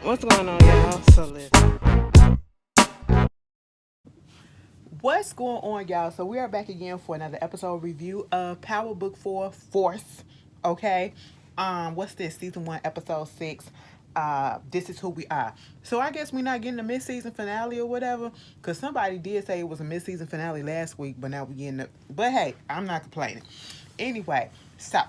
What's going on, y'all? So listen. What's going on, y'all? So we are back again for another episode review of Power Book 4 Force. Okay. What's this? Season 1, episode 6. This is who we are. So I guess we're not getting a mid-season finale or whatever. Cause somebody did say it was a mid-season finale last week, but now we're getting it. But hey, I'm not complaining. Anyway, so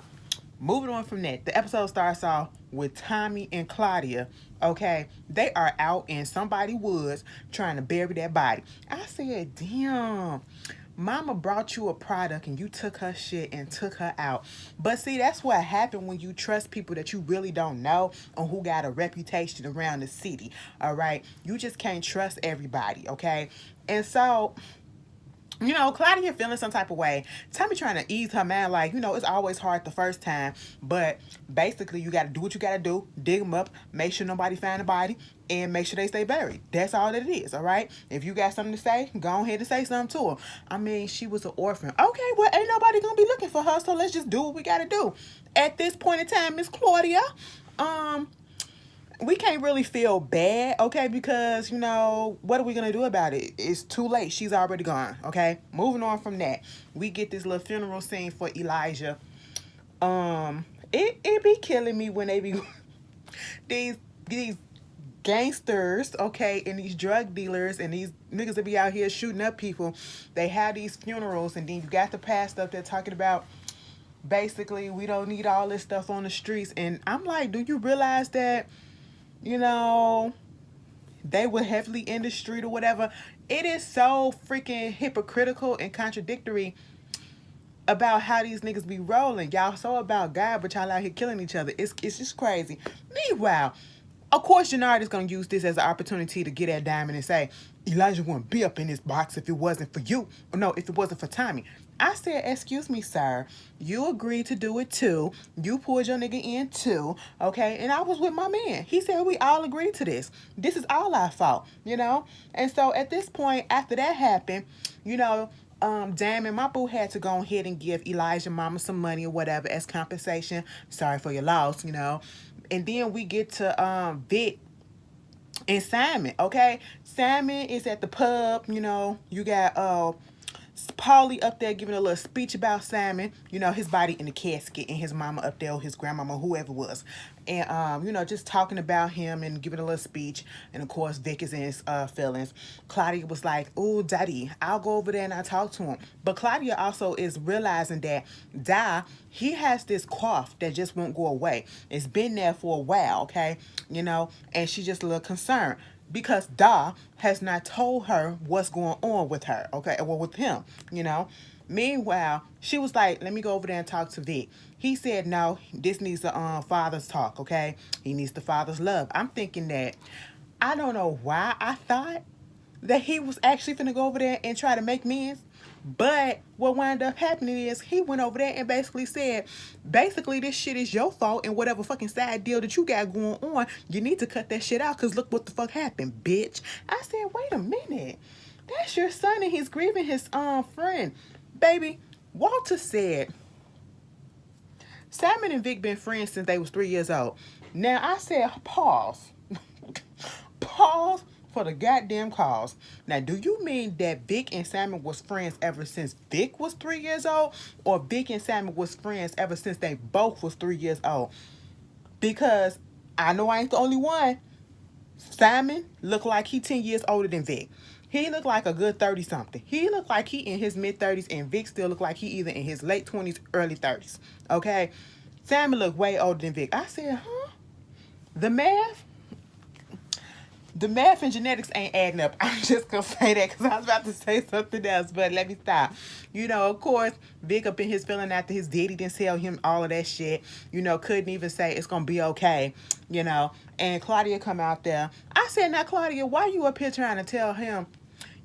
moving on from that, the episode starts off with Tommy and Claudia. Okay, they are out in somebody's woods trying to bury that body. I said, damn, mama brought you a product and you took her shit and took her out. But see, that's what happened when you trust people that you really don't know or who got a reputation around the city. All right, you just can't trust everybody. Okay, and so Claudia feeling some type of way. Tommy trying to ease her mind, like, it's always hard the first time, but basically you got to do what you got to do, dig them up, make sure nobody find the body, and make sure they stay buried. That's all that it is, all right? If you got something to say, go ahead and say something to her. I mean, she was an orphan. Okay, well, ain't nobody going to be looking for her, so let's just do what we got to do. At this point in time, Miss Claudia, we can't really feel bad, okay? Because, what are we going to do about it? It's too late. She's already gone, okay? Moving on from that, we get this little funeral scene for Elijah. It be killing me when they be these gangsters, okay, and these drug dealers and these niggas that be out here shooting up people. They have these funerals, and then you got the past up there talking about basically we don't need all this stuff on the streets. And I'm like, do you realize that you know, they were heavily in the street or whatever? It is so freaking hypocritical and contradictory about how these niggas be rolling. Y'all so about God, but y'all out here killing each other. It's just crazy. Meanwhile, of course, Jannard is going to use this as an opportunity to get at Diamond and say, Elijah wouldn't be up in this box if it wasn't for you. Or no, if it wasn't for Tommy. I said, excuse me, sir. You agreed to do it too. You pulled your nigga in too. Okay? And I was with my man. He said we all agreed to this. This is all our fault. And so at this point, after that happened, Diamond, my boo had to go ahead and give Elijah mama some money or whatever as compensation. Sorry for your loss. And then we get to Vic and Simon, okay? Simon is at the pub, you got Paulie up there giving a little speech about Simon, his body in the casket, and his mama up there, or his grandmama, whoever it was. And, just talking about him and giving a little speech. And, of course, Vic is in his feelings. Claudia was like, oh, daddy, I'll go over there and I'll talk to him. But Claudia also is realizing that he has this cough that just won't go away. It's been there for a while, okay? And she's just a little concerned because Da has not told her what's going on with her, okay, or with him. Meanwhile, she was like, let me go over there and talk to Vic. He said, no, this needs the father's talk, okay? He needs the father's love. I'm thinking that, I don't know why I thought that he was actually finna go over there and try to make amends. But what wound up happening is he went over there and basically said, basically, this shit is your fault, and whatever fucking side deal that you got going on, you need to cut that shit out because look what the fuck happened, bitch. I said, wait a minute. That's your son and he's grieving his friend. Baby, Walter said, Simon and Vic been friends since they was 3 years old. Now, I said, pause. Pause for the goddamn cause. Now, do you mean that Vic and Simon was friends ever since Vic was 3 years old? Or Vic and Simon was friends ever since they both was 3 years old? Because I know I ain't the only one. Simon looked like he 10 years older than Vic. He looked like a good 30-something. He looked like he in his mid-30s, and Vic still looked like he either in his late 20s, early 30s. Okay? Simon looked way older than Vic. I said, huh? The math? The math and genetics ain't adding up. I'm just going to say that because I was about to say something else, but let me stop. Of course, Vic up in his feeling after his daddy didn't tell him all of that shit. Couldn't even say it's going to be okay, And Claudia come out there. I said, now, Claudia, why you up here trying to tell him,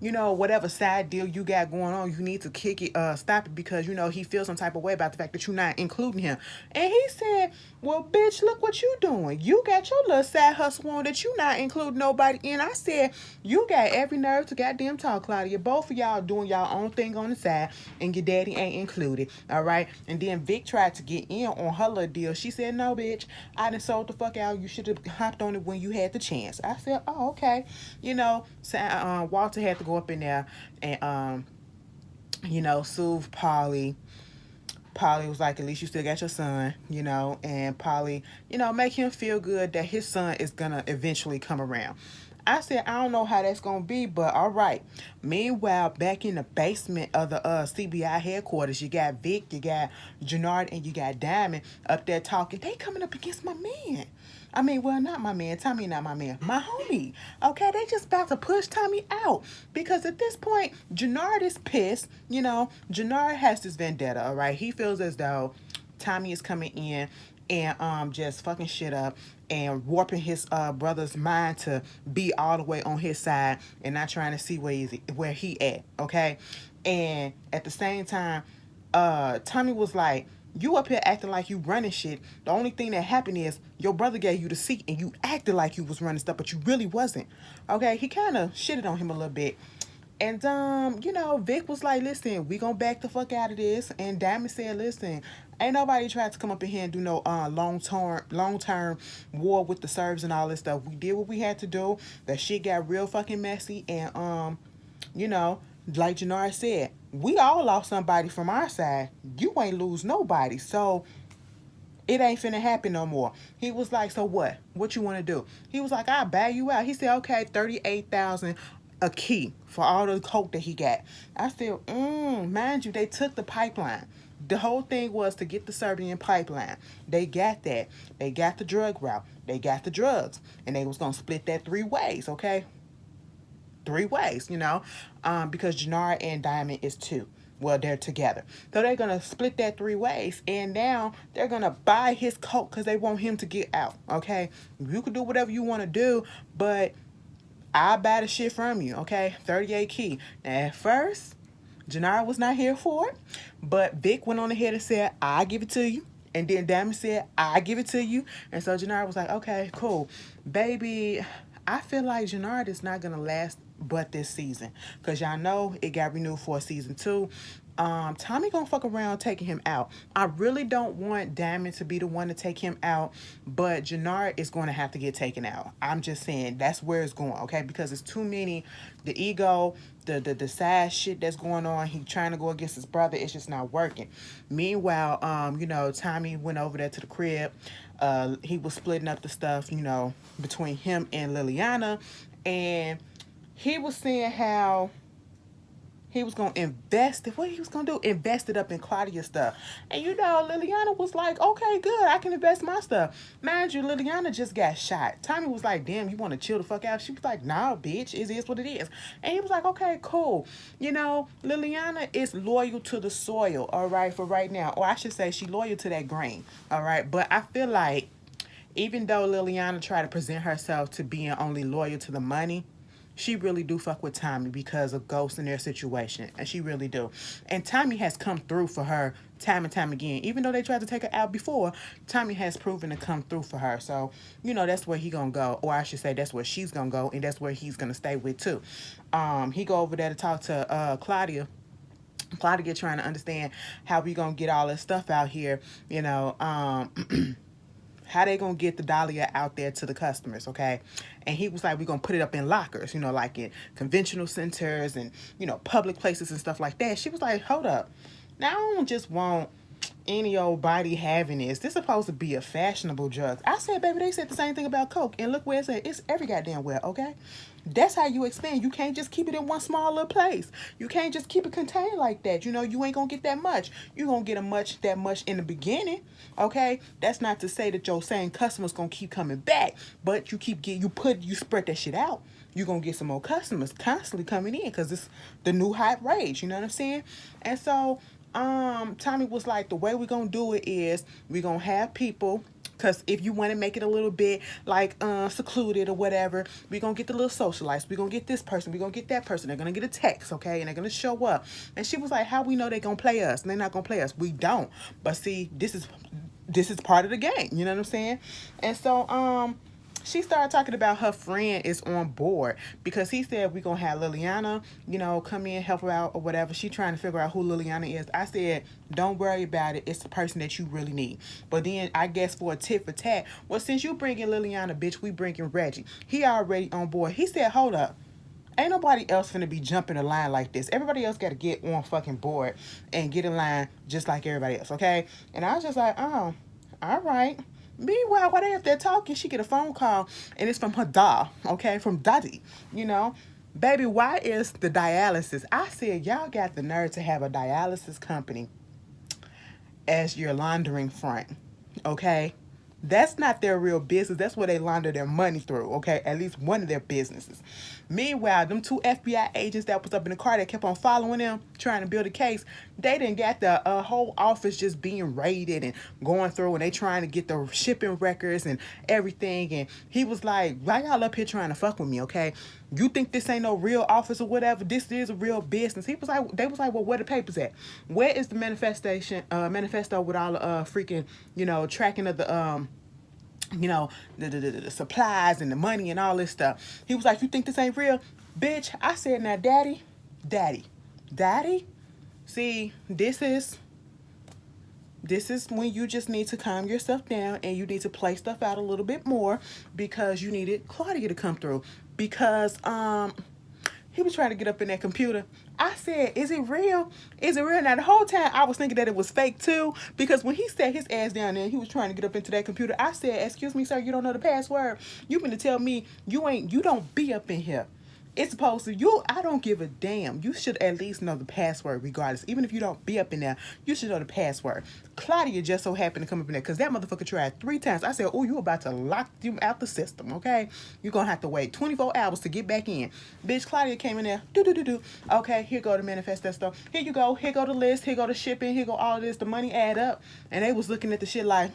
whatever side deal you got going on, you need to kick it, stop it, because he feels some type of way about the fact that you're not including him. And he said, well, bitch, look what you doing. You got your little side hustle on that you not including nobody in. I said, you got every nerve to goddamn talk, Claudia. Both of y'all doing y'all own thing on the side, and your daddy ain't included. All right. And then Vic tried to get in on her little deal. She said, no, bitch, I done sold the fuck out. You should have hopped on it when you had the chance. I said, oh, okay. So, Walter had to go up in there and soothe Polly. Polly was like, at least you still got your son, and Polly, make him feel good that his son is gonna eventually come around. I said, I don't know how that's gonna be, but all right. Meanwhile, back in the basement of the CBI headquarters, you got Vic, you got Jannard, and you got Diamond up there talking. They coming up against my man. I mean, well, not my man. Tommy, not my man. My homie. Okay, they just about to push Tommy out. Because at this point, Jannard is pissed. Jannard has this vendetta, all right? He feels as though Tommy is coming in and just fucking shit up and warping his brother's mind to be all the way on his side and not trying to see where he at, okay? And at the same time, Tommy was like, you up here acting like you running shit. The only thing that happened is your brother gave you the seat and you acted like you was running stuff, but you really wasn't. Okay, he kind of shitted on him a little bit. And Vic was like, listen, we gonna back the fuck out of this. And Diamond said, listen, ain't nobody tried to come up in here and do no long-term war with the Serbs and all this stuff. We did what we had to do. That shit got real fucking messy. And like Jannard said, we all lost somebody from our side. You ain't lose nobody. So it ain't finna happen no more. He was like, so what? What you want to do? He was like, I'll buy you out. He said, okay, 38,000 a key for all the coke that he got. I said, mind you, they took the pipeline. The whole thing was to get the Serbian pipeline. They got that. They got the drug route. They got the drugs. And they was going to split that 3 ways, okay? 3 ways, because Jannard and Diamond is 2. Well, they're together. So they're going to split that 3 ways. And now they're going to buy his coke because they want him to get out, okay? You can do whatever you want to do, but I'll buy the shit from you, okay? 38 key. Now, at first, Jannard was not here for it, but Vic went on ahead and said, I'll give it to you. And then Diamond said, I'll give it to you. And so Jannard was like, okay, cool. Baby, I feel like Jannard is not going to last but this season. Because y'all know it got renewed for season 2. Tommy gonna fuck around taking him out. I really don't want Diamond to be the one to take him out, but Jannard is going to have to get taken out. I'm just saying that's where it's going, okay? Because it's too many, the ego, the sad shit that's going on. He trying to go against his brother. It's just not working. Meanwhile, Tommy went over there to the crib. He was splitting up the stuff, between him and Liliana, and he was saying how he was going to invest it. What he was going to do? Invest it up in Claudia's stuff. And Liliana was like, okay, good. I can invest my stuff. Mind you, Liliana just got shot. Tommy was like, damn, you want to chill the fuck out? She was like, nah, bitch. It is what it is. And he was like, okay, cool. Liliana is loyal to the soil, all right, for right now. Or I should say she's loyal to that grain, all right? But I feel like even though Liliana tried to present herself to being only loyal to the money, she really do fuck with Tommy because of Ghost and their situation. And she really do. And Tommy has come through for her time and time again. Even though they tried to take her out before, Tommy has proven to come through for her. So, that's where he gonna go. Or I should say that's where she's gonna go. And that's where he's gonna stay with too. He go over there to talk to Claudia. Claudia trying to understand how we gonna get all this stuff out here. How they gonna get the Dahlia out there to the customers, okay? And he was like, we're gonna put it up in lockers, like in conventional centers and, public places and stuff like that. She was like, hold up. Now, I don't just want any old body having this. This supposed to be a fashionable drug. I said, baby, they said the same thing about Coke. And look where it's at. It's every goddamn where, okay? That's how you expand. You can't just keep it in one small little place. You can't just keep it contained like that. You ain't gonna get that much. You gonna get that much in the beginning, okay? That's not to say that your same customers gonna keep coming back, but you spread that shit out. You're gonna get some more customers constantly coming in because it's the new hot rage. You know what I'm saying? And so Tommy was like, the way we're gonna do it is we're gonna have people Because if you want to make it a little bit like secluded or whatever, we're going to get the little socialites. We're going to get this person. We're going to get that person. They're going to get a text, okay? And they're going to show up. And she was like, how we know they're going to play us? And they're not going to play us. We don't. But see, this is part of the game. You know what I'm saying? And so, she started talking about her friend is on board because he said we're going to have Liliana, come in, help her out or whatever. She trying to figure out who Liliana is. I said, don't worry about it. It's the person that you really need. But then I guess for a tit for tat, well, since you bringing Liliana, bitch, we bringing Reggie. He already on board. He said, hold up. Ain't nobody else finna be jumping the line like this. Everybody else got to get on fucking board and get in line just like everybody else, okay? And I was just like, oh, all right. Meanwhile, while they up there talking, she get a phone call, and it's from her doll, okay, from Daddy, Baby, why is the dialysis? I said, y'all got the nerve to have a dialysis company as your laundering front, okay? That's not their real business. That's where they launder their money through, okay? At least one of their businesses. Meanwhile, them 2 FBI agents that was up in the car that kept on following them, trying to build a case, they didn't got the whole office just being raided and going through, and they trying to get the shipping records and everything. And he was like, why y'all up here trying to fuck with me, okay? You think this ain't no real office or whatever? This is a real business. They was like, well, where the papers at? Where is the manifesto with all the freaking, tracking of the the supplies and the money and all this stuff? He was like, you think this ain't real? Bitch, I said, now, daddy, see, this is when you just need to calm yourself down and you need to play stuff out a little bit more because you needed Claudia to come through because he was trying to get up in that computer. I said, is it real? Is it real? Now, the whole time I was thinking that it was fake too, because when he sat his ass down there and he was trying to get up into that computer, I said, excuse me, sir, you don't know the password? You mean to tell me you don't be up in here? It's supposed to, I don't give a damn. You should at least know the password regardless. Even if you don't be up in there, you should know the password. Claudia just so happened to come up in there because that motherfucker tried 3 times. I said, oh, you about to lock them out the system, okay? You're going to have to wait 24 hours to get back in. Bitch, Claudia came in there. Do. Okay, here go to manifest that stuff. Here you go. Here go the list. Here go the shipping. Here go all this. The money add up. And they was looking at the shit like,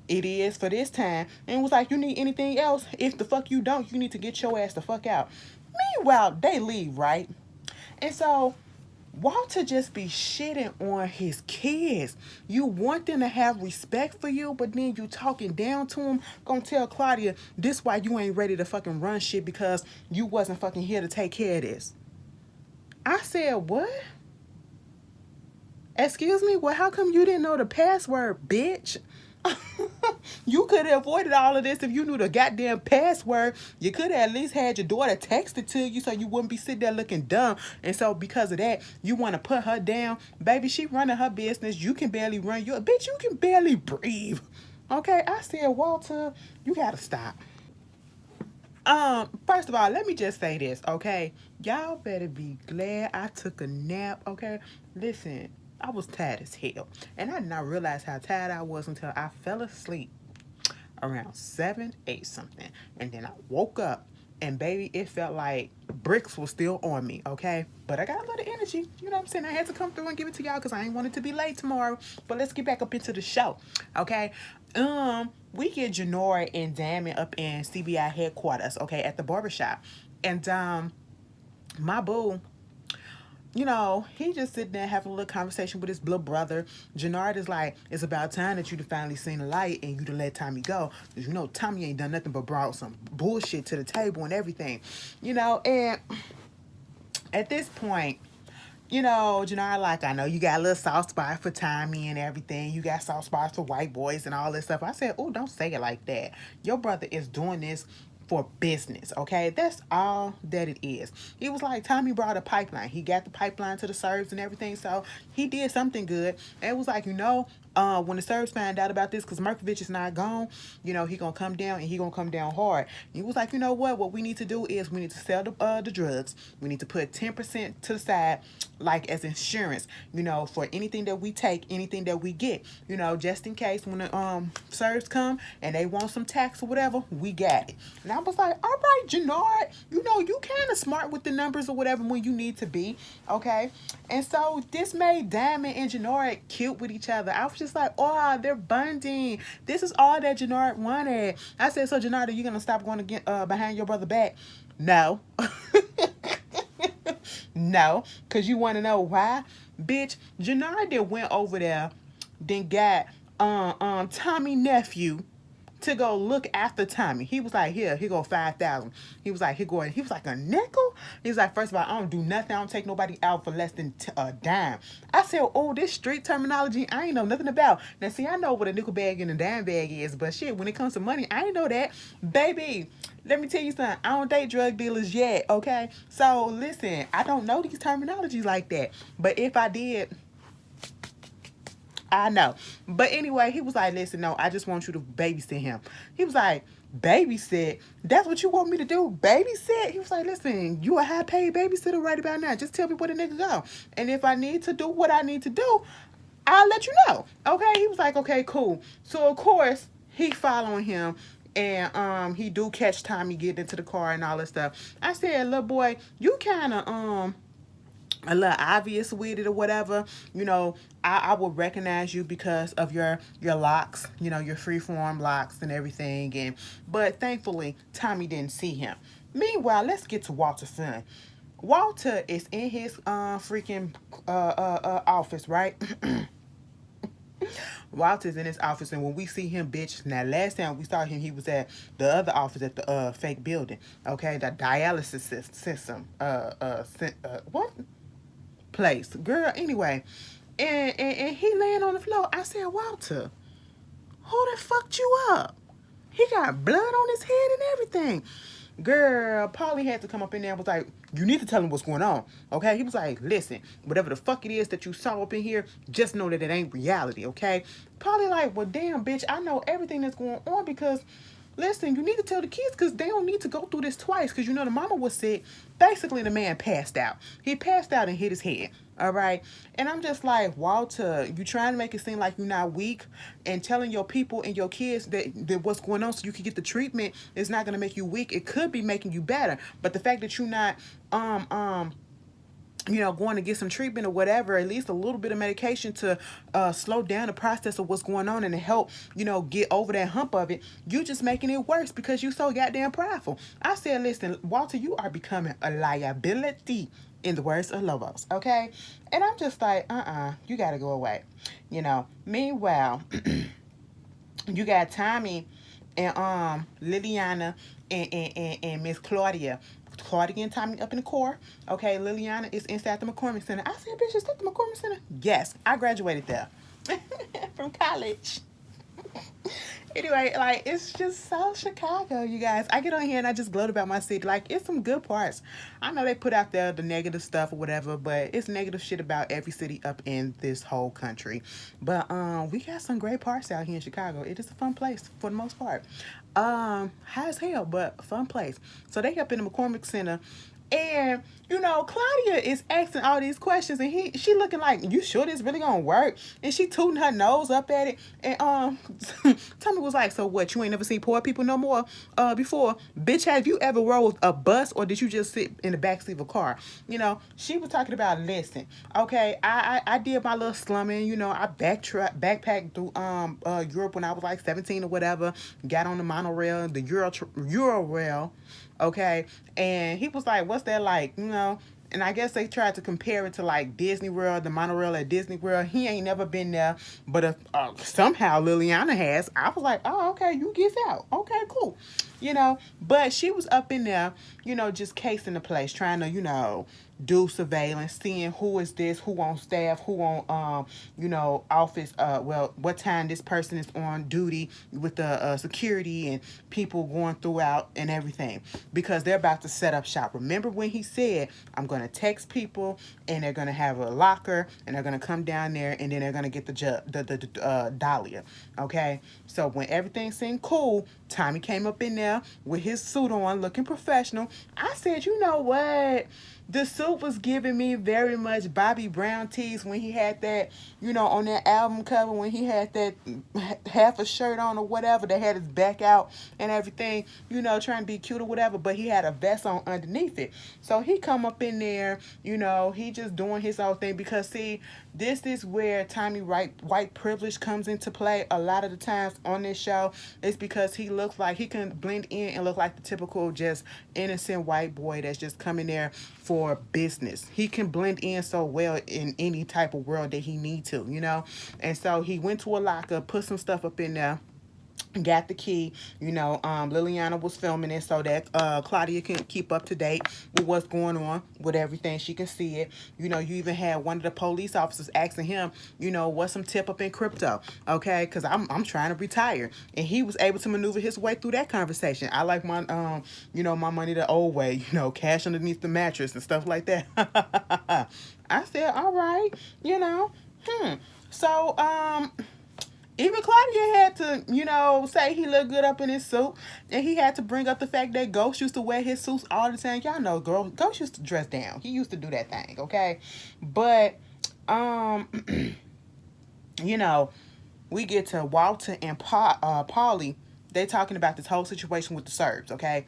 it is for this time. And it was like, you need anything else? If the fuck you don't, you need to get your ass the fuck out. Meanwhile, they leave, right? And so Walter just be shitting on his kids. You want them to have respect for you, but then you talking down to them. Gonna tell Claudia, this why you ain't ready to fucking run shit because you wasn't fucking here to take care of this. I said, what? Excuse me? Well, how come you didn't know the password, bitch? You could have avoided all of this if you knew the goddamn password. You could have at least had your daughter text it to you so you wouldn't be sitting there looking dumb. And so because of that, you want to put her down. Baby, she running her business. You can barely run your... Bitch, you can barely breathe. Okay, I said, Walter, you gotta stop. First of all, let me just say this, okay? Y'all better be glad I took a nap, okay? Listen, I was tired as hell. And I did not realize how tired I was until I fell asleep around 7, 8 something. And then I woke up and baby, it felt like bricks were still on me, okay? But I got a little energy, you know what I'm saying? I had to come through and give it to y'all because I ain't wanted to be late tomorrow. But let's get back up into the show, okay? We get Janora and Damon up in CBI headquarters, okay, at the barbershop. And my boo, he just sitting there having a little conversation with his little brother. Jannard is like, it's about time that you finally seen the light and you to let Tommy go. Because Tommy ain't done nothing but brought some bullshit to the table and everything. And at this point, Jannard like, I know you got a little soft spot for Tommy and everything. You got soft spots for white boys and all this stuff. I said, oh, don't say it like that. Your brother is doing this for business, okay? That's all that it is. He was like, Tommy brought a pipeline. He got the pipeline to the Serbs and everything, so he did something good. And it was like, when the Serbs find out about this, because Merkovich is not gone, he gonna come down and he gonna come down hard. And he was like, you know what we need to do is we need to sell the drugs. We need to put 10% to the side, like as insurance, for anything that we take, anything that we get, just in case when the Serbs come and they want some tax or whatever, we got it. And I was like, all right, Jannard, you kind of smart with the numbers or whatever when you need to be, okay? And so this made Diamond and Jannard cute with each other. I was just like, oh, they're bonding. This is all that Jannard wanted. I said, so Jannard, are you gonna stop going to get behind your brother back? No. No, because you want to know why? Bitch, Jannard then went over there, then got Tommy nephew to go look after Tommy. He was like, here go 5,000. He was like, he was like, a nickel? He was like, first of all, I don't do nothing. I don't take nobody out for less than a dime. I said, oh, this street terminology, I ain't know nothing about. Now, see, I know what a nickel bag and a dime bag is, but shit, when it comes to money, I ain't know that. Baby, let me tell you something. I don't date drug dealers yet, okay? So, listen, I don't know these terminologies like that. But if I did, I know. But anyway, he was like, listen, no, I just want you to babysit him. He was like, babysit? That's what you want me to do? Babysit? He was like, listen, you a high paid babysitter right about now. Just tell me where the nigga go. And if I need to do what I need to do, I'll let you know. Okay? He was like, okay, cool. So of course, he following him. And he do catch Tommy getting into the car and all that stuff. I said, little boy, you kinda a little obvious with it or whatever, you know, I would recognize you because of your locks, you know, your freeform locks and everything. And but thankfully, Tommy didn't see him. Meanwhile, let's get to Walter's son. Walter is in his freaking office, right? Walter's in his office, and when we see him, bitch, now last time we saw him, he was at the other office at the fake building, okay, the dialysis system, what? Place, girl. Anyway, and he laying on the floor. I said, Walter, who the fucked you up? He got blood on his head and everything. Girl, Polly had to come up in there and was like, you need to tell him what's going on. Okay? He was like, listen, whatever the fuck it is that you saw up in here, just know that it ain't reality, okay? Polly like, well, damn, bitch, I know everything that's going on because, listen, you need to tell the kids because they don't need to go through this twice because, you know, the mama was sick. Basically, the man passed out. He passed out and hit his head. All right. And I'm just like, Walter, you trying to make it seem like you're not weak and telling your people and your kids that what's going on so you can get the treatment is not going to make you weak. It could be making you better. But the fact that you're not, you know, going to get some treatment or whatever, at least a little bit of medication to slow down the process of what's going on and to help, you know, get over that hump of it, you just making it worse because you so goddamn prideful. I said, listen, Walter, you are becoming a liability in the words of Lobos, okay? And I'm just like, you got to go away, you know. Meanwhile, you got Tommy and Liliana and Miss Claudia. Claudia and Tommy up in the car. Okay, Liliana is inside the McCormick Center. I said, bitch, is that the McCormick Center? Yes, I graduated there from college. Anyway, like, it's just South Chicago, you guys. I get on here and I just gloat about my city. Like, it's some good parts. I know they put out there the negative stuff or whatever, but it's negative shit about every city up in this whole country. But we got some great parts out here in Chicago. It is a fun place for the most part. High as hell, but fun place. So they up in the McCormick Center. And, you know, Claudia is asking all these questions and she looking like, you sure this really gonna work? And she tooting her nose up at it. And Tommy was like, so what, you ain't never seen poor people no more before? Bitch, have you ever rode a bus or did you just sit in the backseat of a car? You know, she was talking about, listen, okay, I did my little slumming, you know, I backpacked through Europe when I was like 17 or whatever, got on the monorail, the Euro rail. Okay, and he was like, what's that like, you know? And I guess they tried to compare it to like Disney World, the monorail at Disney World. He ain't never been there, but somehow Liliana has. I was like, oh, okay, you get out. Okay, cool. You know, but she was up in there, you know, just casing the place, trying to, you know, do surveillance, seeing who is this, who on staff, who on, you know, office, well, what time this person is on duty with the security and people going throughout and everything, because they're about to set up shop. Remember when he said, I'm going to text people and they're going to have a locker and they're going to come down there and then they're going to get the Dahlia. Okay. So when everything seemed cool, Tommy came up in there with his suit on, looking professional. I said, you know what? The suit suit was giving me very much Bobby Brown tees when he had that, on that album cover when he had that half a shirt on or whatever that had his back out and everything, trying to be cute or whatever, but he had a vest on underneath it. So he come up in there, he just doing his own thing because see, this is where Tommy white privilege comes into play a lot of the times on this show. It's because he looks like he can blend in and look like the typical just innocent white boy that's just coming there for business. He can blend in so well in any type of world that he need to. And so he went to a locker, put some stuff up in there, got the key. Liliana was filming it so that Claudia can keep up to date with what's going on with everything. She can see it. You even had one of the police officers asking him, what's some tip up in crypto, okay? Because I'm trying to retire, and he was able to maneuver his way through that conversation. I like my my money the old way, cash underneath the mattress and stuff like that. I said, all right, So even Claudia had to, say he looked good up in his suit. And he had to bring up the fact that Ghost used to wear his suits all the time. Y'all know, Ghost used to dress down. He used to do that thing, okay? But, we get to Walter and Paulie. They talking about this whole situation with the Serbs, okay?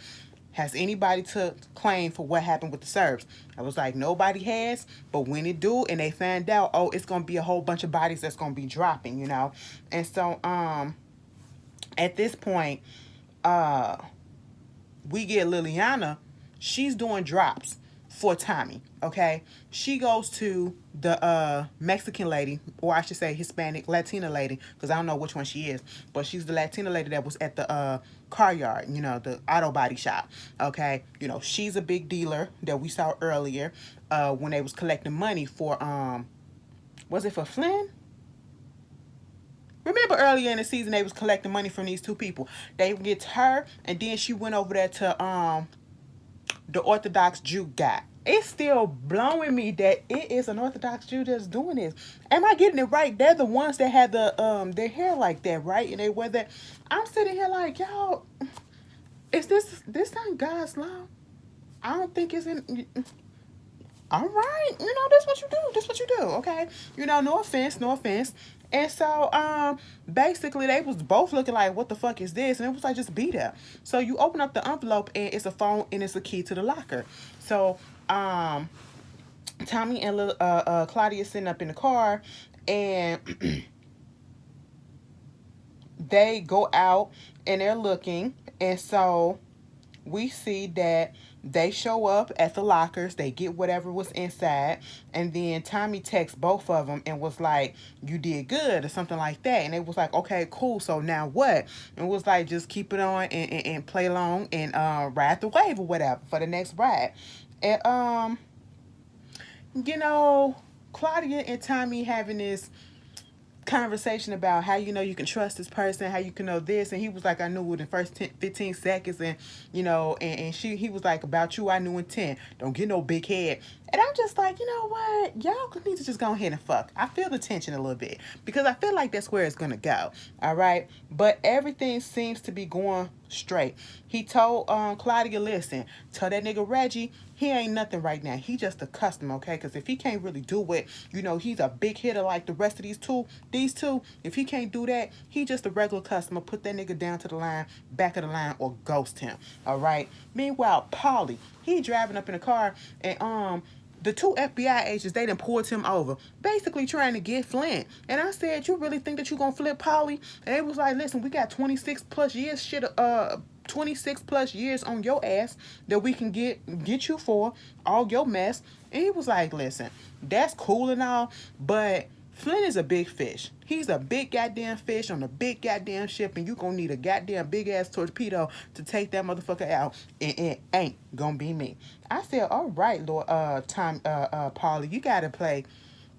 Has anybody took claim for what happened with the Serbs? I was like, nobody has, but when it do and they find out, oh, it's gonna be a whole bunch of bodies that's gonna be dropping, And so at this point, we get Liliana, she's doing drops for Tommy, okay? She goes to the Mexican lady, or I should say Hispanic Latina lady, because I don't know which one she is, but she's the Latina lady that was at the car yard, the auto body shop, okay? She's a big dealer that we saw earlier when they was collecting money for, was it for Flynn? Remember earlier in the season they was collecting money from these two people. They get her, and then she went over there to the Orthodox Jew guy. It's still blowing me that it is an Orthodox Jew that's doing this. Am I getting it right? They're the ones that had the their hair like that, right? And they wear that. I'm sitting here like, y'all, is this not God's law? I don't think it's in. All right, that's what you do. That's what you do, okay? No offense, no offense. And so, basically, they was both looking like, what the fuck is this? And it was like, just be there. So you open up the envelope, and it's a phone, and it's a key to the locker. So, Tommy and Claudia sitting up in the car, and they go out, and they're looking, and so we see that they show up at the lockers, they get whatever was inside, and then Tommy texts both of them and was like, you did good, or something like that. And it was like, okay, cool, so now what? And it was like, just keep it on and play along and ride the wave or whatever for the next ride. And Claudia and Tommy having this conversation about how you can trust this person, how you can know this, and he was like, I knew it in the first 15 seconds, and he was like, about you I knew in 10. Don't get no big head. And I'm just like, you know what, y'all need to just go ahead and fuck. I feel the tension a little bit because I feel like that's where it's gonna go. All right, but everything seems to be going straight. He told Claudia, listen, tell that nigga Reggie he ain't nothing right now. He just a customer, okay? Because if he can't really do it, he's a big hitter like the rest of these two. If he can't do that, he just a regular customer. Put that nigga down to the line, back of the line, or ghost him. All right. Meanwhile, Paulie, he driving up in a car, and the two FBI agents, they done pulled him over, basically trying to get Flynn. And I said, you really think that you gonna flip Paulie? And it was like, listen, we got 26 plus years 26 plus years on your ass that we can get you for all your mess. And he was like, listen, that's cool and all, but Flynn is a big fish. He's a big goddamn fish on a big goddamn ship, and you gonna need a goddamn big ass torpedo to take that motherfucker out, and it ain't gonna be me. I said, all right, Lord, Paulie, you gotta play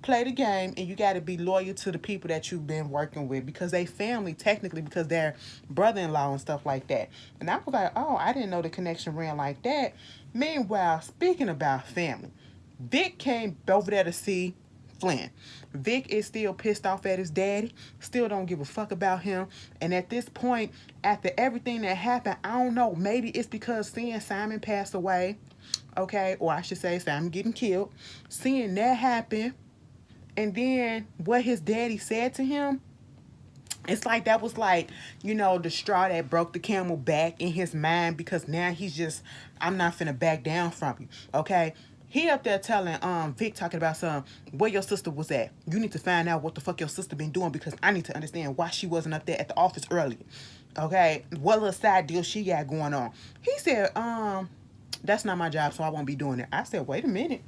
the game, and you got to be loyal to the people that you've been working with because they family technically, because they're brother-in-law and stuff like that. And I was like, oh, I didn't know the connection ran like that. Meanwhile, speaking about family, Vic came over there to see Flynn. Vic is still pissed off at his daddy, still don't give a fuck about him. And at this point, after everything that happened, I don't know, maybe it's because seeing Simon pass away, okay, or I should say Simon getting killed, seeing that happen, and then what his daddy said to him, it's like that was like, the straw that broke the camel back in his mind, because now he's just, I'm not finna back down from you, okay? He up there telling Vic, talking about where your sister was at. You need to find out what the fuck your sister been doing, because I need to understand why she wasn't up there at the office earlier. Okay? What little side deal she got going on. He said, that's not my job, so I won't be doing it. I said, wait a minute.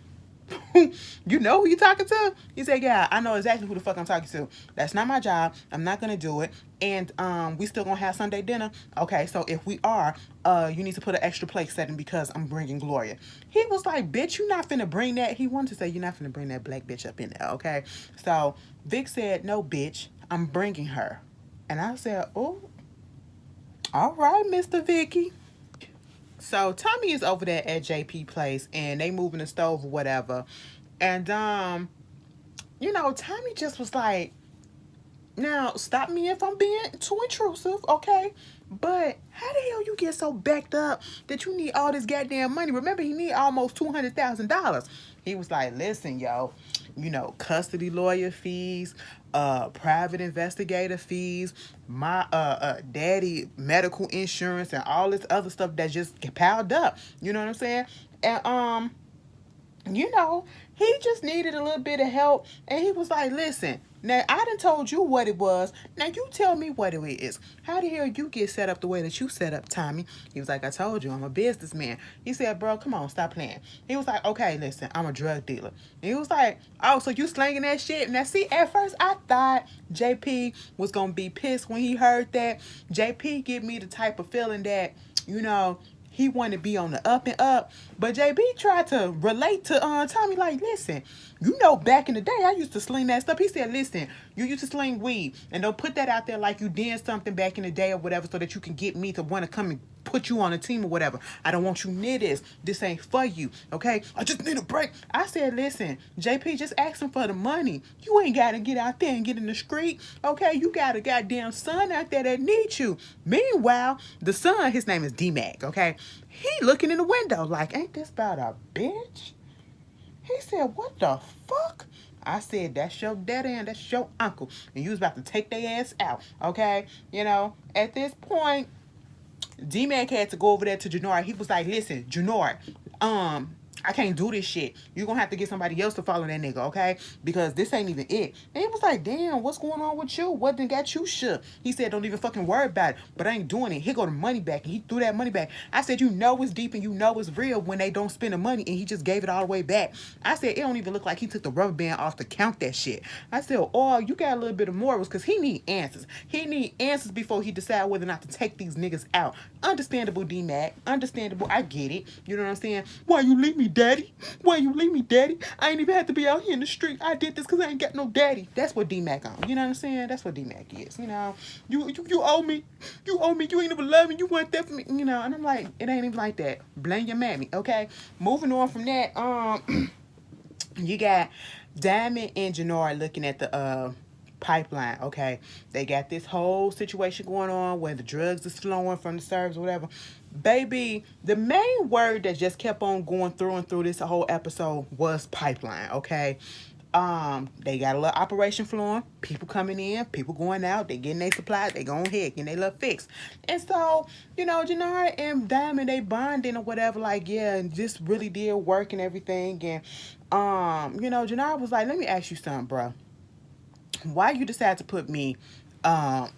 You know who you talking to? He said, yeah, I know exactly who the fuck I'm talking to. That's not my job. I'm not gonna do it. And we still gonna have Sunday dinner. Okay, so if we are, you need to put an extra plate setting because I'm bringing Gloria. He was like, bitch, you not finna bring that. He wanted to say, you're not finna bring that black bitch up in there, okay? So Vic said, no, bitch, I'm bringing her. And I said, oh, all right, Mr. Vicky. So Tommy is over there at JP place and they moving the stove or whatever. And Tommy just was like, now stop me if I'm being too intrusive, okay? But how the hell you get so backed up that you need all this goddamn money? Remember, he need almost $200,000. He was like, listen, yo, custody lawyer fees, private investigator fees, my daddy medical insurance, and all this other stuff that just piled up. You know what I'm saying? And he just needed a little bit of help. And he was like, listen, now I done told you what it was. Now you tell me what it is. How the hell you get set up the way that you set up, Tommy? He was like, I told you, I'm a businessman. He said, bro, come on, stop playing. He was like, okay, listen, I'm a drug dealer. And he was like, oh, so you slanging that shit? Now see, at first I thought JP was going to be pissed when he heard that. JP give me the type of feeling that, he wanted to be on the up and up. But JB tried to relate to Tommy like, listen, back in the day, I used to sling that stuff. He said, listen, you used to sling weed. And don't put that out there like you did something back in the day or whatever so that you can get me to want to come and put you on a team or whatever. I don't want you near this. This ain't for you, okay? I just need a break. I said, listen, JP, just ask him for the money. You ain't got to get out there and get in the street, okay? You got a goddamn son out there that needs you. Meanwhile, the son, his name is DMAC, okay? He looking in the window like, ain't this about a bitch? He said, what the fuck? I said, that's your daddy and that's your uncle. And you was about to take their ass out, okay? At this point, D-Mac had to go over there to Janard. He was like, listen, Janard, I can't do this shit. You're going to have to get somebody else to follow that nigga, okay? Because this ain't even it. And he was like, damn, what's going on with you? What done got you shook? He said, don't even fucking worry about it. But I ain't doing it. Here go the money back. And he threw that money back. I said, it's deep and it's real when they don't spend the money. And he just gave it all the way back. I said, it don't even look like he took the rubber band off to count that shit. I said, oh, you got a little bit of morals because he need answers. He need answers before he decide whether or not to take these niggas out. Understandable, D-Mac. Understandable. I get it. You know what I'm saying? Why you leave me, daddy? Why you leave me, daddy? I ain't even had to be out here in the street. I did this because I ain't got no daddy. That's what D-Mac on. You know what I'm saying? That's what D-Mac is. You owe me. You owe me. You ain't never loved me. You want that for me. And I'm like, it ain't even like that. Blame your mammy, okay? Moving on from that, you got Diamond and Janard looking at the pipeline, okay? They got this whole situation going on where the drugs is flowing from the servers or whatever. Baby, the main word that just kept on going through and through this whole episode was pipeline, okay? They got a little operation flowing, people coming in, people going out, they getting their supplies, they going ahead, getting their little fix. And so, Janard and Diamond, they bonding or whatever, like, yeah, and this really did work and everything. And, Janard was like, let me ask you something, bro. Why you decide to put me, decide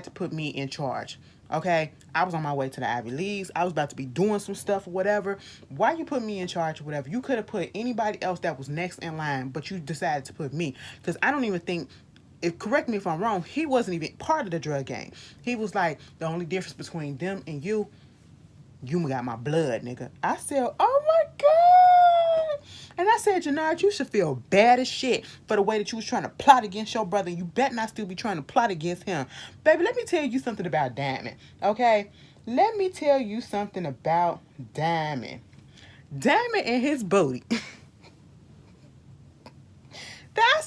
to put me in charge? Okay, I was on my way to the Ivy Leagues. I was about to be doing some stuff or whatever. Why you put me in charge or whatever? You could have put anybody else that was next in line, but you decided to put me. Because I don't even think, correct me if I'm wrong, he wasn't even part of the drug gang. He was like, the only difference between them and you got my blood, nigga. I said, oh my God. And I said, Janard, you should feel bad as shit for the way that you was trying to plot against your brother. You better not still be trying to plot against him. Baby, let me tell you something about Diamond, okay? Let me tell you something about Diamond. Diamond and his booty.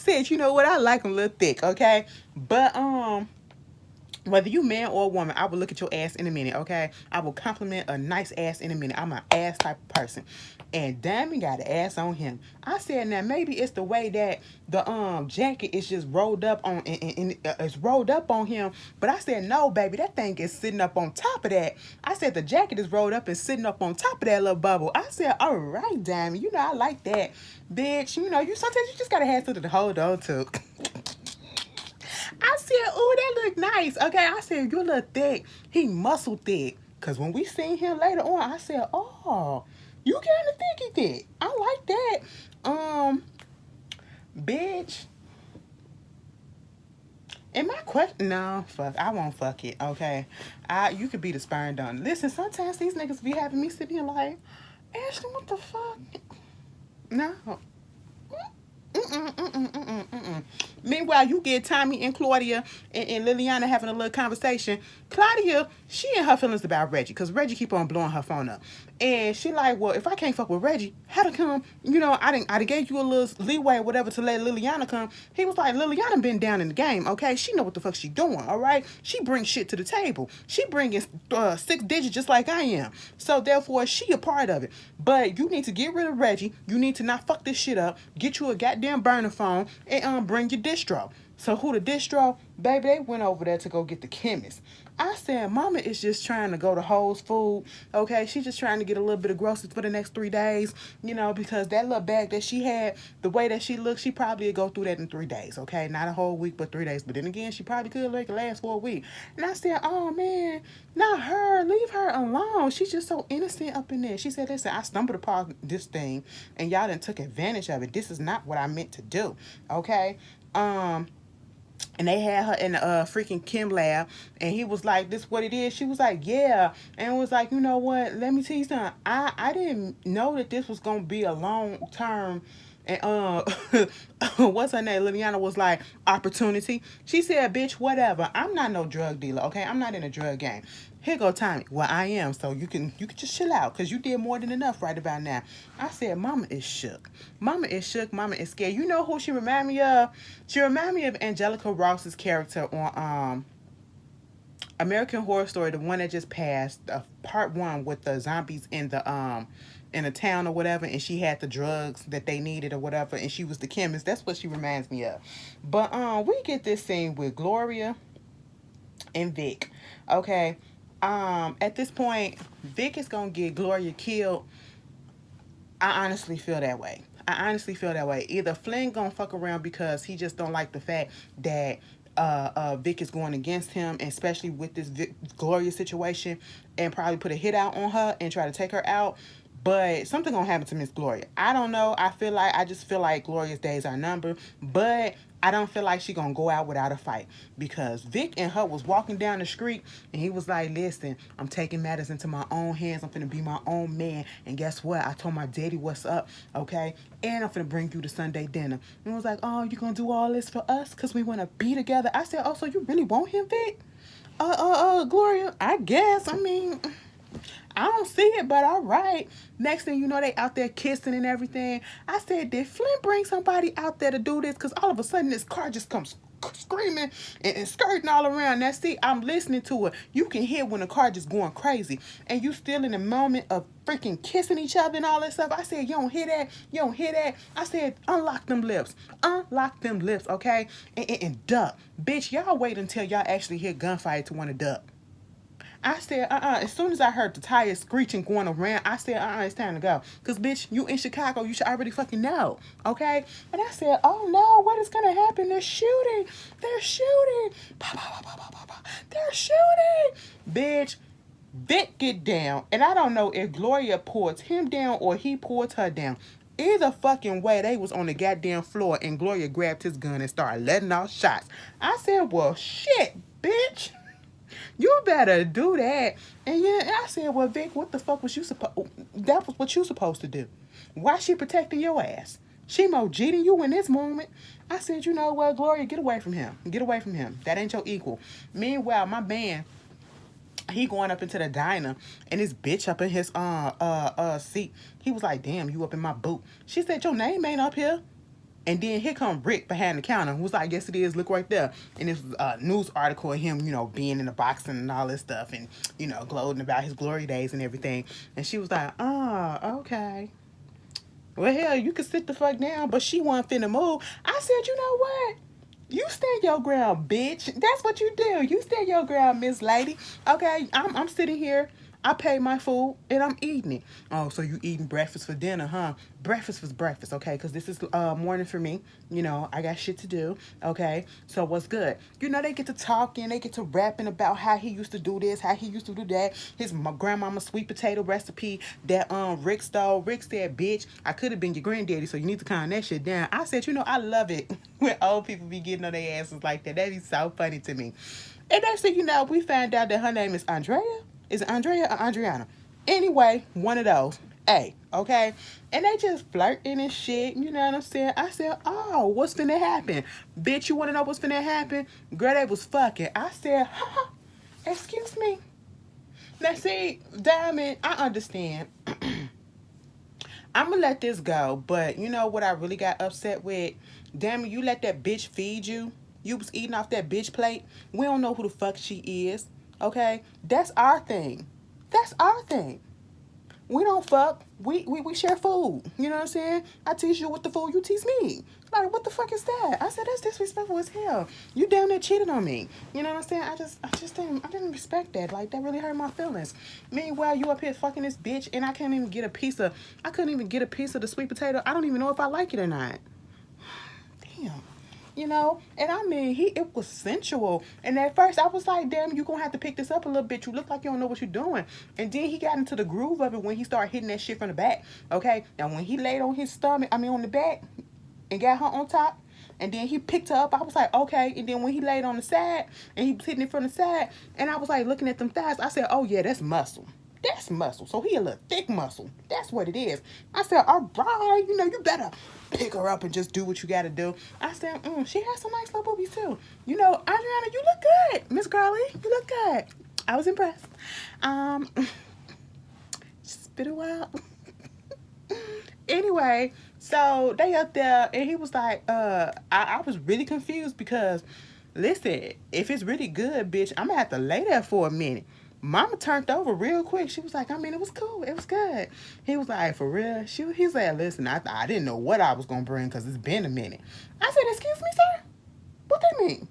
said, you know what? I like them a little thick, okay? But whether you man or woman, I will look at your ass in a minute, okay? I will compliment a nice ass in a minute. I'm an ass type of person. And Diamond got an ass on him. I said, now maybe it's the way that the jacket is just rolled up on and it's rolled up on him. But I said, no, baby, that thing is sitting up on top of that. I said the jacket is rolled up and sitting up on top of that little bubble. I said, all right, Diamond, you know I like that, bitch. You know, you sometimes you just gotta have something to hold on to. I said, oh, that look nice. Okay, I said, you look thick. He muscle thick. Because when we seen him later on, I said, oh, you kind of thick. I like that. Bitch. And my question, no, fuck, I won't fuck it, okay? You could be the sperm donor. Listen, sometimes these niggas be having me sitting here like, Ashley, what the fuck? No. Meanwhile, you get Tommy and Claudia and Liliana having a little conversation. Claudia, she in her feelings about Reggie because Reggie keep on blowing her phone up. And she like, well, if I can't fuck with Reggie, how to come? You know, I didn't gave you a little leeway or whatever to let Liliana come. He was like, Liliana been down in the game, okay? She know what the fuck she doing, all right? She brings shit to the table. She bringing 6 digits just like I am. So therefore, she a part of it. But you need to get rid of Reggie. You need to not fuck this shit up. Get you a goddamn burner phone and bring your distro. So who the distro? Baby, they went over there to go get the chemist. I said, Mama is just trying to go to Whole's Food, okay? She's just trying to get a little bit of groceries for the next 3 days, you know, because that little bag that she had, the way that she looked, she probably would go through that in 3 days, okay? Not a whole week, but 3 days. But then again, she probably could make it last for a week. And I said, oh, man, not her. Leave her alone. She's just so innocent up in there. She said, listen, I stumbled upon this thing, and y'all done took advantage of it. This is not what I meant to do, okay? And they had her in the freaking chem lab, and he was like, this what it is? She was like, yeah. And was like, you know what, let me tell you something. I didn't know that this was gonna be a long term. And what's her name? Liliana was like, opportunity. She said, bitch, whatever. I'm not no drug dealer, okay? I'm not in a drug game. Here go Tommy. Well, I am, so you can just chill out, because you did more than enough right about now. I said, Mama is shook. Mama is shook. Mama is scared. You know who she remind me of? She remind me of Angelica Ross's character on American Horror Story, the one that just passed, part 1 with the zombies in the town or whatever, and she had the drugs that they needed or whatever, and she was the chemist. That's what she reminds me of. But we get this scene with Gloria and Vic. Okay. At this point, Vic is gonna get Gloria killed. I honestly feel that way. Either Flynn gonna fuck around because he just don't like the fact that Vic is going against him, especially with this Gloria situation, and probably put a hit out on her and try to take her out. But something gonna happen to Miss Gloria. I don't know. I just feel like Gloria's days are numbered. But I don't feel like she gonna go out without a fight, because Vic and her was walking down the street, and he was like, listen, I'm taking matters into my own hands. I'm finna be my own man. And guess what? I told my daddy what's up, okay? And I'm finna bring you to Sunday dinner. And I was like, oh, you gonna do all this for us because we wanna be together? I said, oh, so you really want him, Vic? Gloria, I guess. I mean, I don't see it, but all right. Next thing you know, they out there kissing and everything. I said, did Flint bring somebody out there to do this? Because all of a sudden, this car just comes screaming and skirting all around. Now, see, I'm listening to it. You can hear when the car just going crazy. And you still in the moment of freaking kissing each other and all that stuff. I said, you don't hear that? You don't hear that? I said, unlock them lips. Unlock them lips, okay? And duck. Bitch, y'all wait until y'all actually hear gunfire to want to duck. I said, as soon as I heard the tires screeching going around, I said, it's time to go. Because, bitch, you in Chicago, you should already fucking know, okay? And I said, oh, no, what is going to happen? They're shooting. They're shooting. They're shooting. Bitch, Vic get down. And I don't know if Gloria pulled him down or he pulled her down. Either fucking way, they was on the goddamn floor, and Gloria grabbed his gun and started letting off shots. I said, well, shit, bitch. You better do that. And yeah, I said, well, Vic, what the fuck was you supposed? That was what you supposed to do. Why she protecting your ass? She more G than you in this moment. I said, you know what, Gloria, get away from him. Get away from him. That ain't your equal. Meanwhile, my man, he going up into the diner, and this bitch up in his seat. He was like, damn, you up in my boot. She said, your name ain't up here. And then here come Rick behind the counter, who's like, yes, it is. Look right there. And this was a news article of him, being in the boxing and all this stuff and, gloating about his glory days and everything. And she was like, oh, okay. Well, hell, you could sit the fuck down, but she wasn't finna move. I said, you know what? You stand your ground, bitch. That's what you do. You stand your ground, Miss Lady. Okay, I'm sitting here. I paid my food and I'm eating it. Oh, so you eating breakfast for dinner, huh? Breakfast was breakfast, okay? Because this is morning for me. I got shit to do, okay? So what's good? They get to talking, they get to rapping about how he used to do this, how he used to do that. His grandmama's sweet potato recipe that Rick stole. Rick said, bitch, I could have been your granddaddy, so you need to calm that shit down. I said, I love it when old people be getting on their asses like that. That be so funny to me. And next thing you know, we found out that her name is Andrea. Is it Andrea or Adriana? Anyway, one of those. Hey, okay? And they just flirting and shit. You know what I'm saying? I said, oh, what's finna happen? Bitch, you wanna know what's finna happen? Girl, they was fucking. I said, excuse me. Now, see, Diamond, I understand. I'm gonna let this go, but you know what I really got upset with? Diamond, you let that bitch feed you. You was eating off that bitch plate. We don't know who the fuck she is. Okay, that's our thing. That's our thing. We don't fuck. We share food. You know what I'm saying? I teach you with the food, you teach me. Like, what the fuck is that? I said, that's disrespectful as hell. You damn near cheated on me. You know what I'm saying? I didn't respect that. Like, that really hurt my feelings. Meanwhile, you up here fucking this bitch and I couldn't even get a piece of the sweet potato. I don't even know if I like it or not. Damn. And I mean, it was sensual. And at first I was like, damn, you gonna have to pick this up a little bit. You look like you don't know what you're doing. And then he got into the groove of it when he started hitting that shit from the back. Okay, now when he laid on his stomach, on the back and got her on top, and then he picked her up, I was like, okay. And then when he laid on the side and he was hitting it from the side, and I was like looking at them thighs, I said, oh yeah, that's muscle. That's muscle. So he a little thick muscle. That's what it is. I said, all right, you better pick her up and just do what you got to do. I said, she has some nice little boobies too. Adriana, you look good. Miss Girly, you look good. I was impressed. It's been a while. Anyway, so they up there and he was like, I was really confused because, listen, if it's really good, bitch, I'm going to have to lay there for a minute. Mama turned over real quick. She was like, it was cool. It was good. He was like, for real? He said, listen, I didn't know what I was going to bring because it's been a minute. I said, excuse me, sir? What that mean?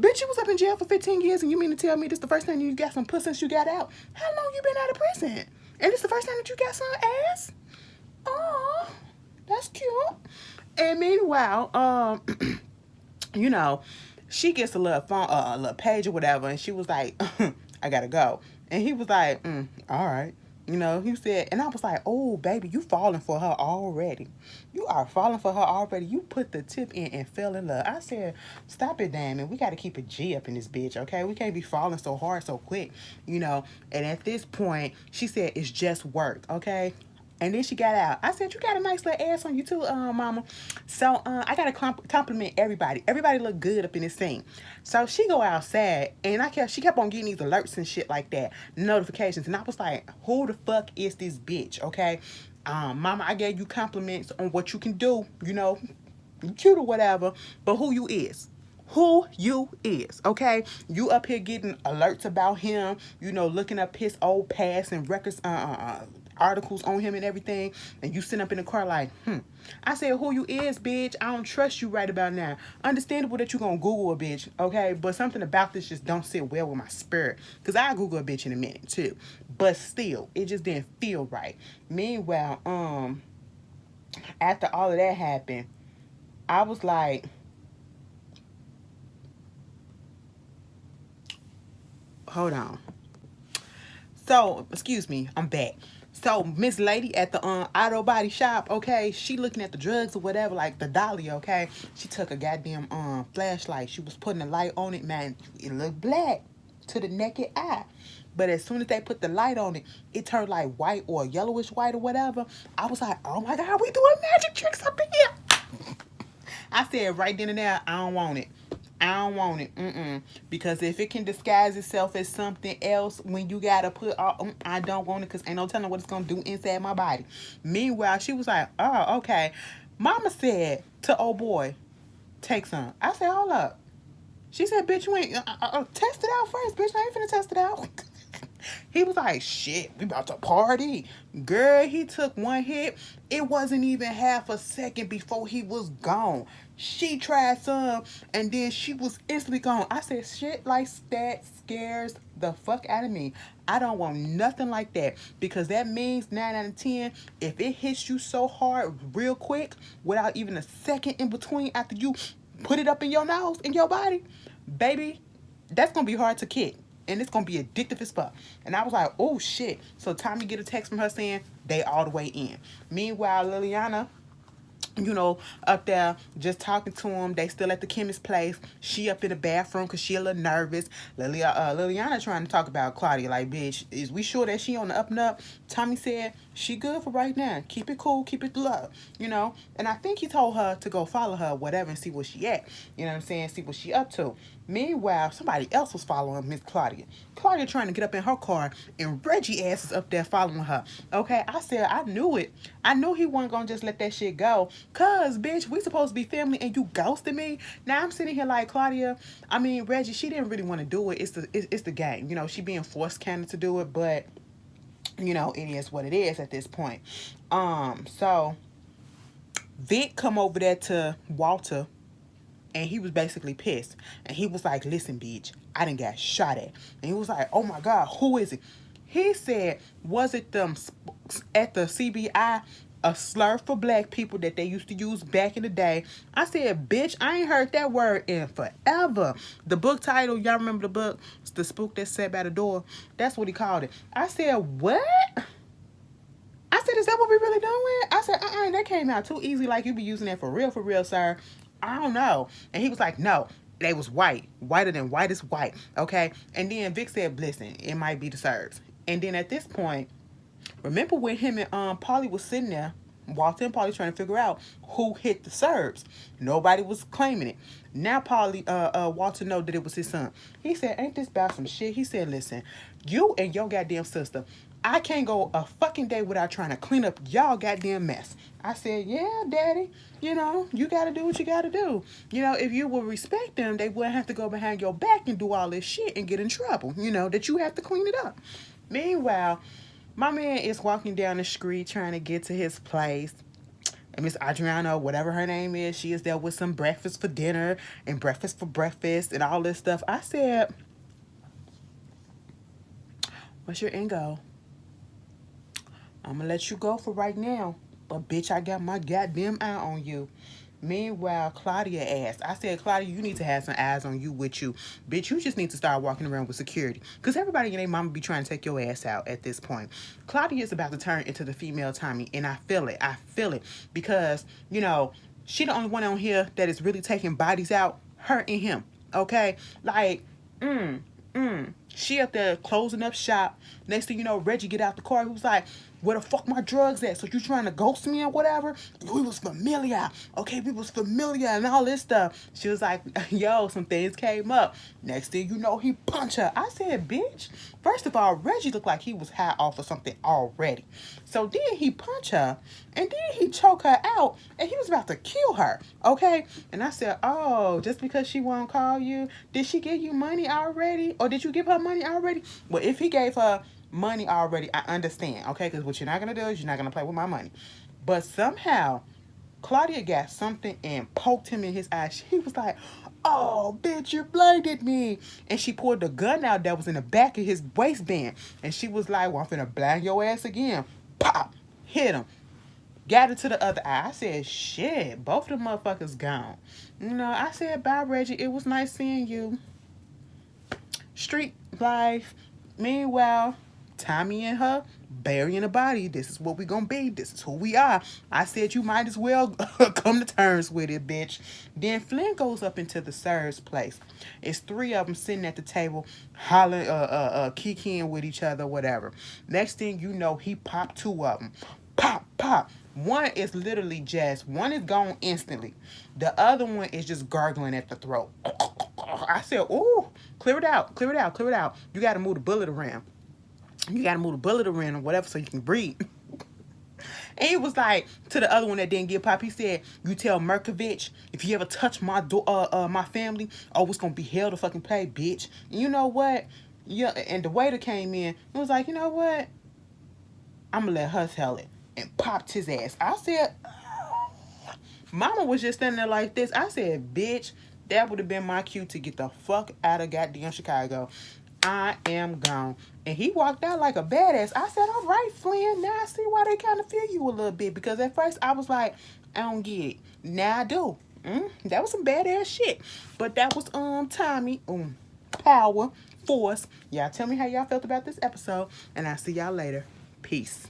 Bitch, you was up in jail for 15 years and you mean to tell me this the first time you got some puss since you got out? How long you been out of prison? And this the first time that you got some ass? Oh, that's cute. And meanwhile, she gets a little phone, a little page or whatever, and she was like, I gotta go. And he was like, all right. He said, and I was like, oh, baby, you falling for her already. You are falling for her already. You put the tip in and fell in love. I said, stop it, Damon. We got to keep a G up in this bitch, okay? We can't be falling so hard so quick, And at this point, she said, it's just work, okay? And then she got out. I said, you got a nice little ass on you too, mama. So I got to compliment everybody. Everybody look good up in this scene. So she go outside, and she kept on getting these alerts and shit like that, notifications. And I was like, who the fuck is this bitch, okay? Mama, I gave you compliments on what you can do, you cute or whatever, but who you is. Who you is, okay? You up here getting alerts about him, looking up his old past and records, articles on him and everything, and you sitting up in the car like, I said, who you is, bitch? I don't trust you right about now. Understandable that you gonna Google a bitch, okay? But something about this just don't sit well with my spirit, because I Google a bitch in a minute too. But still, it just didn't feel right. Meanwhile, after all of that happened, I was like, hold on. So, excuse me, I'm back. So, Miss Lady at the auto body shop, okay, she looking at the drugs or whatever, like the dolly, okay? She took a goddamn flashlight. She was putting a light on it, man. It looked black to the naked eye. But as soon as they put the light on it, it turned like white or yellowish white or whatever. I was like, oh my God, we doing magic tricks up in here. I said right then and there, I don't want it. I don't want it. Because if it can disguise itself as something else when you gotta put, I don't want it, because ain't no telling what it's gonna do inside my body. Meanwhile, she was like, oh, okay. Mama said to old boy, take some. I said, hold up. She said, bitch, you ain't test it out first, bitch. I ain't finna test it out. He was like, shit, we about to party. Girl, he took one hit. It wasn't even half a second before he was gone. She tried some and then she was instantly gone. I said, shit like that scares the fuck out of me. I don't want nothing like that because that means 9 out of 10, if it hits you so hard real quick without even a second in between after you put it up in your nose, in your body, baby, that's going to be hard to kick. And it's going to be addictive as fuck. And I was like, oh, shit. So Tommy get a text from her saying they all the way in. Meanwhile, Liliana, you know, up there just talking to him. They still at the chemist place. She up in the bathroom because she a little nervous. Liliana trying to talk about Claudia. Like, bitch, is we sure that she on the up and up? Tommy said, she good for right now. Keep it cool. Keep it love. You know? And I think he told her to go follow her, whatever, and see where she at. You know what I'm saying? See what she up to. Meanwhile, somebody else was following Miss Claudia. Claudia trying to get up in her car, and Reggie ass is up there following her. Okay, I said, I knew it. I knew he wasn't going to just let that shit go. Cause, bitch, we supposed to be family, and you ghosted me? Now I'm sitting here like, Claudia, I mean, Reggie, she didn't really want to do it. It's the game. You know, she being forced kind of to do it, but, you know, it is what it is at this point. So, Vic come over there to Walter, and he was basically pissed. And he was like, listen, bitch, I done got shot at. And he was like, oh my God, who is it? He said, was it them at the CBI, a slur for black people that they used to use back in the day? I said, bitch, I ain't heard that word in forever. The book title, y'all remember the book? It's The Spook That Sat by the Door. That's what he called it. I said, what? I said, is that what we really doing? I said, that came out too easy. Like, you be using that for real, sir. I don't know. And he was like, no, they was white. Whiter than white is white. Okay? And then Vic said, listen, it might be the Serbs. And then at this point, remember when him and Polly was sitting there, Walter and Polly trying to figure out who hit the Serbs. Nobody was claiming it. Now Walter know that it was his son. He said, ain't this about some shit? He said, listen, you and your goddamn sister, I can't go a fucking day without trying to clean up y'all goddamn mess. I said, yeah, daddy, you know, you got to do what you got to do. You know, if you would respect them, they wouldn't have to go behind your back and do all this shit and get in trouble, you know, that you have to clean it up. Meanwhile, my man is walking down the street trying to get to his place. And Miss Adriana, whatever her name is, she is there with some breakfast for dinner and breakfast for breakfast and all this stuff. I said, what's your end goal? I'm going to let you go for right now. But, bitch, I got my goddamn eye on you. Meanwhile, Claudia asked. I said, Claudia, you need to have some eyes on you with you. Bitch, you just need to start walking around with security. Because everybody and their mama be trying to take your ass out at this point. Claudia is about to turn into the female Tommy. And I feel it. I feel it. Because, you know, she the only one on here that is really taking bodies out. Her and him. Okay? Like, she up there closing up shop. Next thing you know, Reggie get out the car. He was like, where the fuck my drugs at? So you trying to ghost me or whatever? We was familiar. Okay, we was familiar and all this stuff. She was like, yo, some things came up. Next thing you know, he punched her. I said, bitch, first of all, Reggie looked like he was high off of something already. So then he punched her and then he choked her out and he was about to kill her. Okay? And I said, oh, just because she won't call you, did she give you money already? Or did you give her money already? Well, if he gave her money already, I understand, okay? Because what you're not going to do is you're not going to play with my money. But somehow, Claudia got something and poked him in his eye. She was like, oh, bitch, you blinded me. And she pulled the gun out that was in the back of his waistband. And she was like, well, I'm finna blind your ass again. Pop! Hit him. Got it to the other eye. I said, shit, both of the motherfuckers gone. You know, I said, bye, Reggie. It was nice seeing you. Street life. Meanwhile, Tommy and her burying a body. This is what we gonna be. This is who we are. I said you might as well come to terms with it, bitch. Then Flynn goes up into the Sir's place. It's 3 of them sitting at the table, hollering, kikiing with each other, whatever. Next thing you know, he popped 2 of them. Pop, pop. One is literally just, one is gone instantly. The other one is just gargling at the throat. I said, ooh, clear it out, clear it out, clear it out. You got to move the bullet around. You got to move the bullet around or whatever so you can breathe. And he was like, to the other one that didn't get pop, he said, "You tell Merkovich, if you ever touch my family, oh, it's gonna be hell to fucking pay, bitch." And you know what? Yeah, and the waiter came in and was like, "You know what? I'm gonna let her tell it," and popped his ass. I said, Mama was just standing there like this. I said, "Bitch, that would have been my cue to get the fuck out of goddamn Chicago. I am gone." And he walked out like a badass. I said, "All right, Flynn. Now I see why they kind of feel you a little bit." Because at first I was like, "I don't get it." Now I do. That was some badass shit. But that was Tommy. Power, force. Y'all tell me how y'all felt about this episode. And I'll see y'all later. Peace.